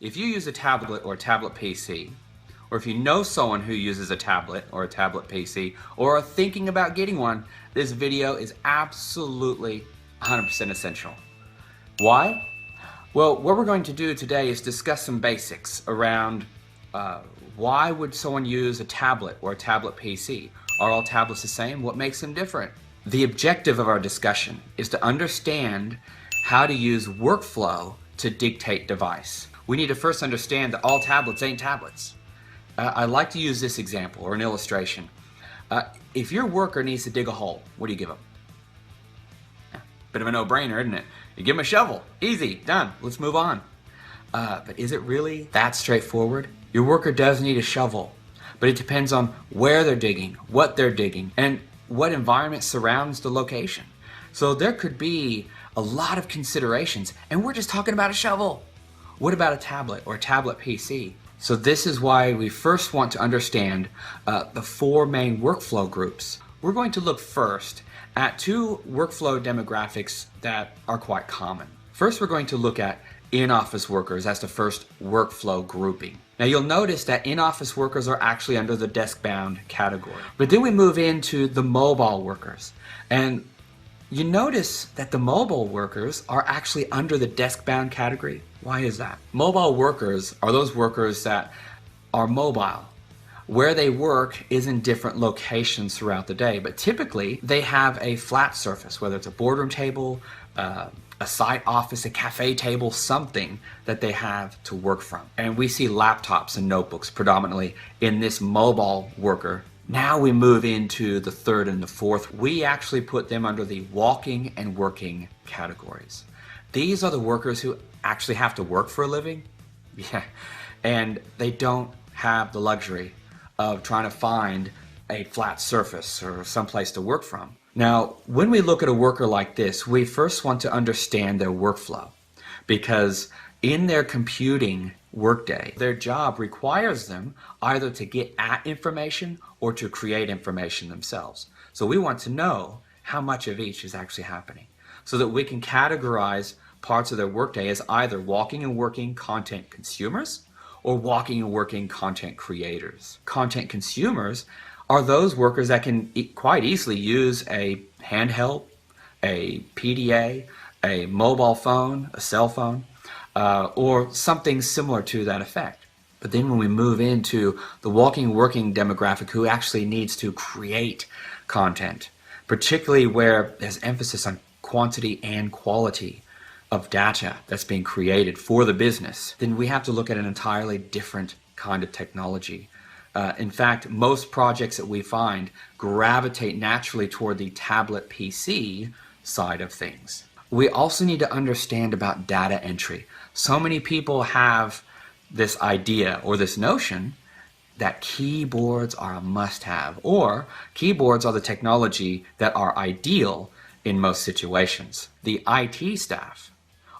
If you use a tablet or a tablet PC, or if you know someone who uses a tablet or a tablet PC, or are thinking about getting one, this video is absolutely 100% essential. Why? Well, what we're going to do today is discuss some basics around why would someone use a tablet or a tablet PC? Are all tablets the same? What makes them different? The objective of our discussion is to understand how to use workflow to dictate device. We need to first understand that all tablets ain't tablets. I like to use this example or an illustration. If your worker needs to dig a hole, what do you give them? Bit of a no-brainer, isn't it? You give them a shovel. Easy, done. Let's move on. But is it really that straightforward? Your worker does need a shovel, but it depends on where they're digging, what they're digging, and what environment surrounds the location. So there could be a lot of considerations, and we're just talking about a shovel. What about a tablet or a tablet PC? So this is why we first want to understand the four main workflow groups. We're going to look first at two workflow demographics that are quite common. First, we're going to look at in-office workers as the first workflow grouping. Now you'll notice that in-office workers are actually under the desk-bound category. But then we move into the mobile workers. And you notice that the mobile workers are actually under the desk-bound category. Why is that? Mobile workers are those workers that are mobile. Where they work is in different locations throughout the day, but typically they have a flat surface, whether it's a boardroom table, a site office, a cafe table, something that they have to work from. And we see laptops and notebooks predominantly in this mobile worker. Now we move into the third and the fourth. We actually put them under the walking and working categories. These are the workers who actually have to work for a living. Yeah, and they don't have the luxury of trying to find a flat surface or someplace to work from. Now, when we look at a worker like this, we first want to understand their workflow, because in their computing workday, their job requires them either to get at information or to create information themselves. So we want to know how much of each is actually happening so that we can categorize parts of their workday as either walking and working content consumers or walking and working content creators. Content consumers are those workers that can quite easily use a handheld, a PDA, a mobile phone, a cell phone, or something similar to that effect. But then when we move into the walking and working demographic who actually needs to create content, particularly where there's emphasis on quantity and quality of data that's being created for the business, then we have to look at an entirely different kind of technology. In fact, most projects that we find gravitate naturally toward the tablet PC side of things. We also need to understand about data entry. So many people have this idea or this notion that keyboards are a must-have, or keyboards are the technology that are ideal in most situations. The IT staff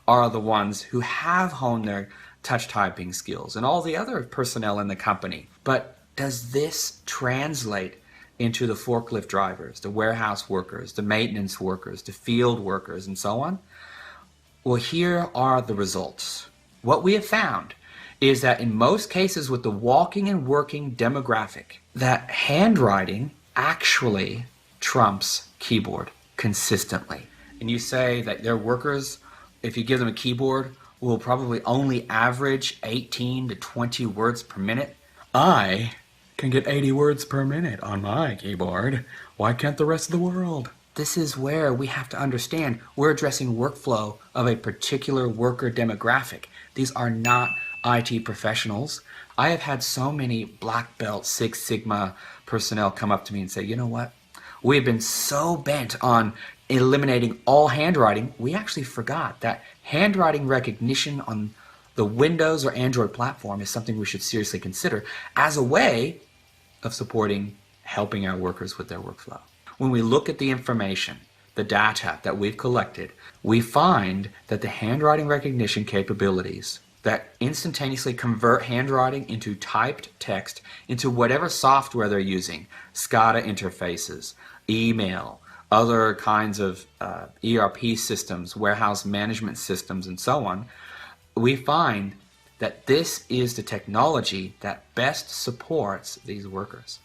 are the ones who have honed their touch typing skills and all the other personnel in the company. But does this translate into the forklift drivers, the warehouse workers, the maintenance workers, the field workers, and so on? Well, here are the results. What we have found is that in most cases with the walking and working demographic, that handwriting actually trumps keyboard consistently. And you say that their workers, if you give them a keyboard, will probably only average 18 to 20 words per minute. I can get 80 words per minute on my keyboard. Why can't the rest of the world? This is where we have to understand we're addressing workflow of a particular worker demographic. These are not IT professionals. I have had so many black belt, Six Sigma personnel come up to me and say, you know what? We have been so bent on eliminating all handwriting, we actually forgot that handwriting recognition on the Windows or Android platform is something we should seriously consider as a way of supporting, helping our workers with their workflow. When we look at the information, the data that we've collected, we find that the handwriting recognition capabilities that instantaneously convert handwriting into typed text into whatever software they're using, SCADA interfaces, email, other kinds of ERP systems, warehouse management systems, and so on, we find that this is the technology that best supports these workers.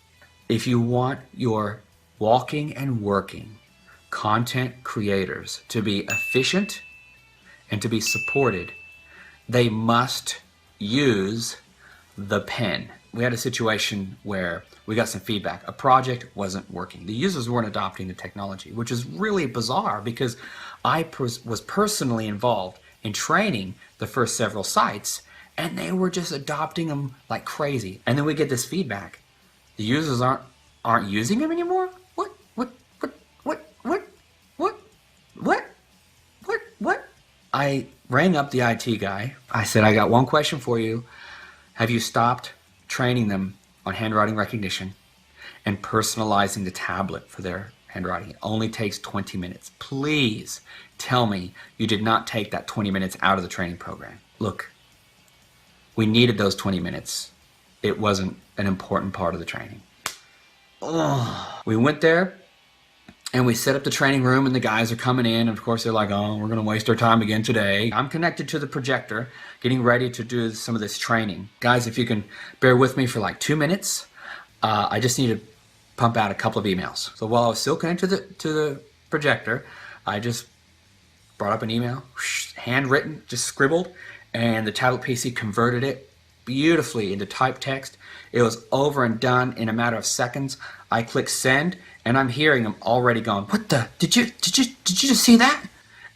If you want your walking and working content creators to be efficient and to be supported, they must use the pen. We had a situation where we got some feedback. A project wasn't working. The users weren't adopting the technology, which is really bizarre because I was personally involved in training the first several sites, and they were just adopting them like crazy. And then we get this feedback. The users aren't using them anymore? What? I rang up the IT guy. I said, I got one question for you. Have you stopped training them on handwriting recognition and personalizing the tablet for their handwriting? It only takes 20 minutes. Please tell me you did not take that 20 minutes out of the training program. Look, we needed those 20 minutes. It wasn't an important part of the training. We went there and we set up the training room, and the guys are coming in, and of course they're like, oh, we're gonna waste our time again today. I'm connected to the projector, getting ready to do some of this training. Guys, if you can bear with me for like 2 minutes, I just need to pump out a couple of emails. So while I was still connected to the projector, I just brought up an email, handwritten, just scribbled, and the tablet PC converted it beautifully into typed text. It was over and done in a matter of seconds. I click send, and I'm hearing them already going, what the, did you just see that?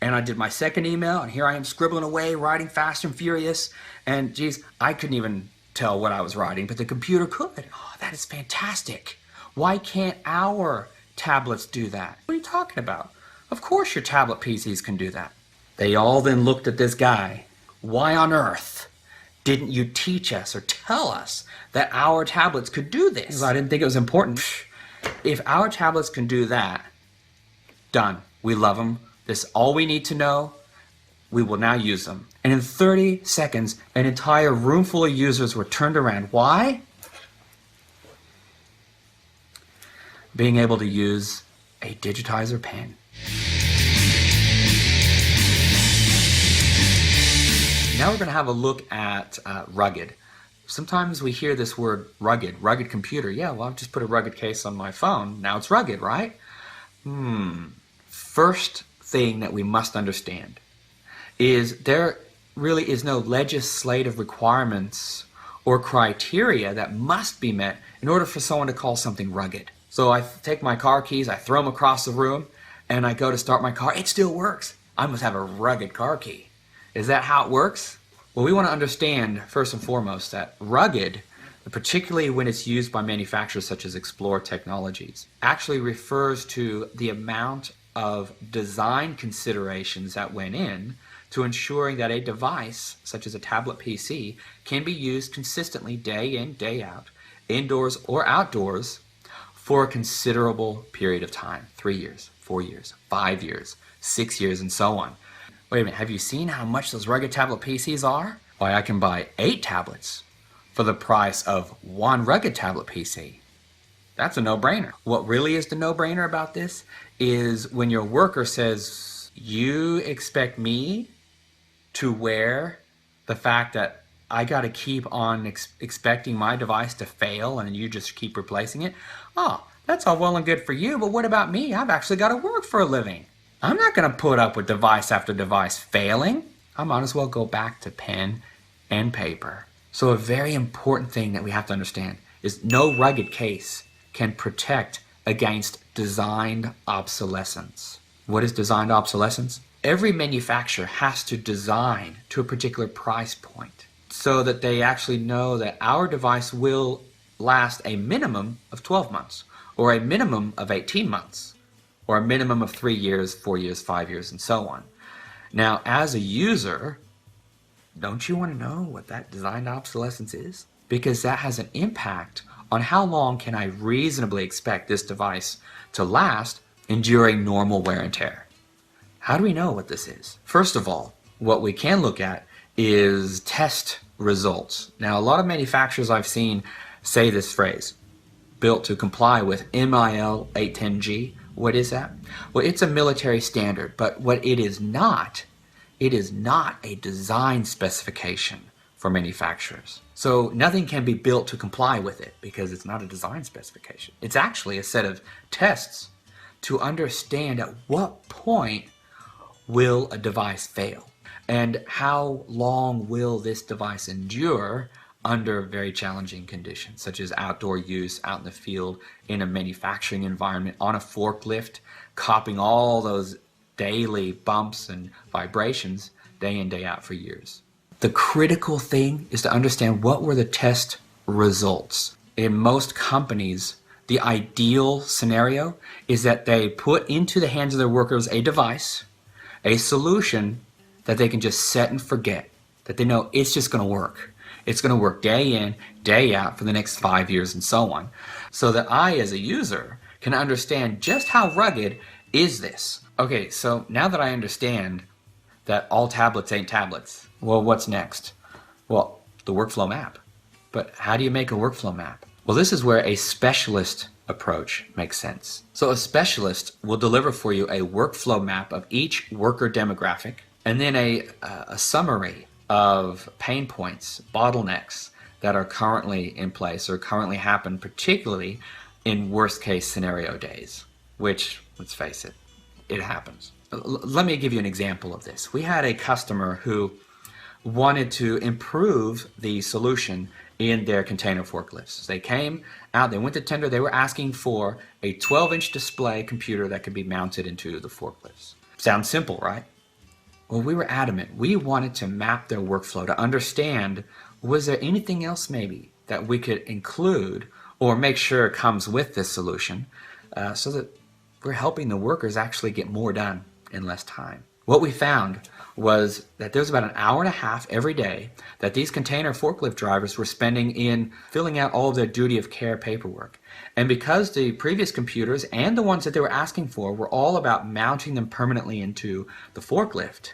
And I did my second email, and here I am scribbling away, writing fast and furious, and geez, I couldn't even tell what I was writing, but the computer could. Oh, that is fantastic. Why can't our tablets do that? What are you talking about? Of course your tablet PCs can do that. They all then looked at this guy. Why on earth didn't you teach us or tell us that our tablets could do this? I didn't think it was important. If our tablets can do that, done. We love them. This is all we need to know. We will now use them. And in 30 seconds, an entire room full of users were turned around. Why? Being able to use a digitizer pen. Now we're going to have a look at rugged. Sometimes we hear this word rugged computer. Yeah, well, I've just put a rugged case on my phone. Now it's rugged, right? First thing that we must understand is there really is no legislative requirements or criteria that must be met in order for someone to call something rugged. So I take my car keys, I throw them across the room, and I go to start my car. It still works. I must have a rugged car key. Is that how it works? Well, we want to understand, first and foremost, that rugged, particularly when it's used by manufacturers such as Explore Technologies, actually refers to the amount of design considerations that went in to ensuring that a device, such as a tablet PC, can be used consistently day in, day out, indoors or outdoors, for a considerable period of time. 3 years, 4 years, 5 years, 6 years, and so on. Wait a minute, have you seen how much those rugged tablet PCs are? Why, I can buy 8 tablets for the price of 1 rugged tablet PC. That's a no-brainer. What really is the no-brainer about this is when your worker says, you expect me to wear the fact that I got to keep on expecting my device to fail and you just keep replacing it? Oh, that's all well and good for you, but what about me? I've actually got to work for a living. I'm not going to put up with device after device failing. I might as well go back to pen and paper. So a very important thing that we have to understand is no rugged case can protect against designed obsolescence. What is designed obsolescence? Every manufacturer has to design to a particular price point so that they actually know that our device will last a minimum of 12 months or a minimum of 18 months. Or a minimum of 3 years, 4 years, 5 years, and so on. Now, as a user, don't you want to know what that designed obsolescence is? Because that has an impact on how long can I reasonably expect this device to last enduring normal wear and tear. How do we know what this is? First of all, what we can look at is test results. Now, a lot of manufacturers I've seen say this phrase, built to comply with MIL 810G. What is that? Well, it's a military standard, but what it is not a design specification for manufacturers. So nothing can be built to comply with it because it's not a design specification. It's actually a set of tests to understand at what point will a device fail and how long will this device endure under very challenging conditions, such as outdoor use, out in the field, in a manufacturing environment, on a forklift, copying all those daily bumps and vibrations day in, day out for years. The critical thing is to understand what were the test results. In most companies, the ideal scenario is that they put into the hands of their workers a device, a solution that they can just set and forget, that they know it's just going to work. It's going to work day in, day out for the next 5 years and so on, so that I, as a user, can understand just how rugged is this. Okay, so now that I understand that all tablets ain't tablets, well, what's next? Well, the workflow map. But how do you make a workflow map? Well, this is where a specialist approach makes sense. So a specialist will deliver for you a workflow map of each worker demographic, and then a summary of pain points, bottlenecks that are currently in place or currently happen, particularly in worst case scenario days, which, let's face it, it happens. Let me give you an example of this. We had a customer who wanted to improve the solution in their container forklifts. They came out, they went to tender, they were asking for a 12-inch display computer that could be mounted into the forklifts. Sounds simple, right? Well, we were adamant. We wanted to map their workflow to understand, was there anything else maybe that we could include or make sure comes with this solution so that we're helping the workers actually get more done in less time. What we found was that there's about an hour and a half every day that these container forklift drivers were spending in filling out all of their duty of care paperwork. And because the previous computers and the ones that they were asking for were all about mounting them permanently into the forklift,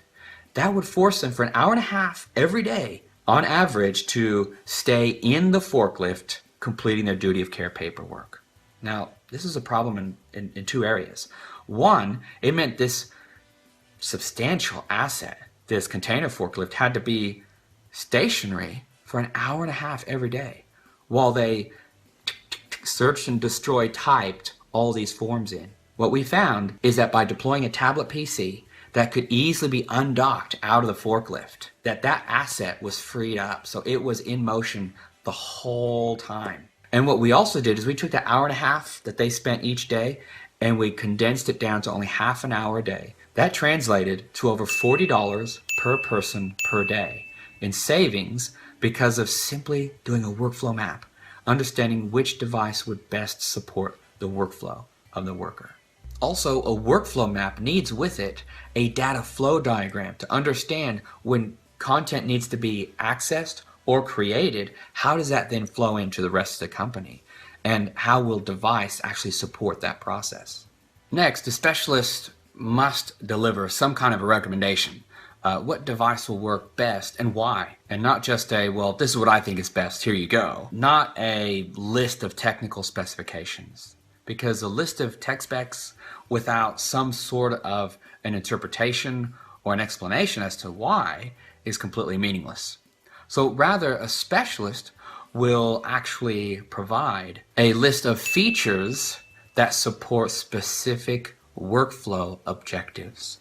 that would force them for an hour and a half every day, on average, to stay in the forklift completing their duty of care paperwork. Now, this is a problem in two areas. One, it meant this substantial asset, this container forklift, had to be stationary for an hour and a half every day while they searched and destroyed, typed all these forms in. What we found is that by deploying a tablet PC that could easily be undocked out of the forklift, that asset was freed up, so it was in motion the whole time. And what we also did is we took the hour and a half that they spent each day and we condensed it down to only half an hour a day. That translated to over $40 per person per day in savings because of simply doing a workflow map, understanding which device would best support the workflow of the worker. Also, a workflow map needs with it a data flow diagram to understand when content needs to be accessed or created, how does that then flow into the rest of the company? And how will device actually support that process? Next, the specialist must deliver some kind of a recommendation. What device will work best and why? And not just a, well, this is what I think is best, here you go. Not a list of technical specifications. Because a list of tech specs without some sort of an interpretation or an explanation as to why is completely meaningless. So rather, a specialist will actually provide a list of features that support specific workflow objectives.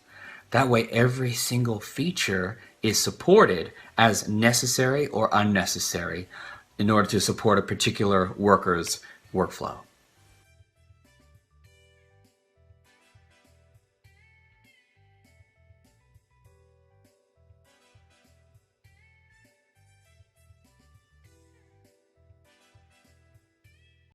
That way, every single feature is supported as necessary or unnecessary in order to support a particular worker's workflow.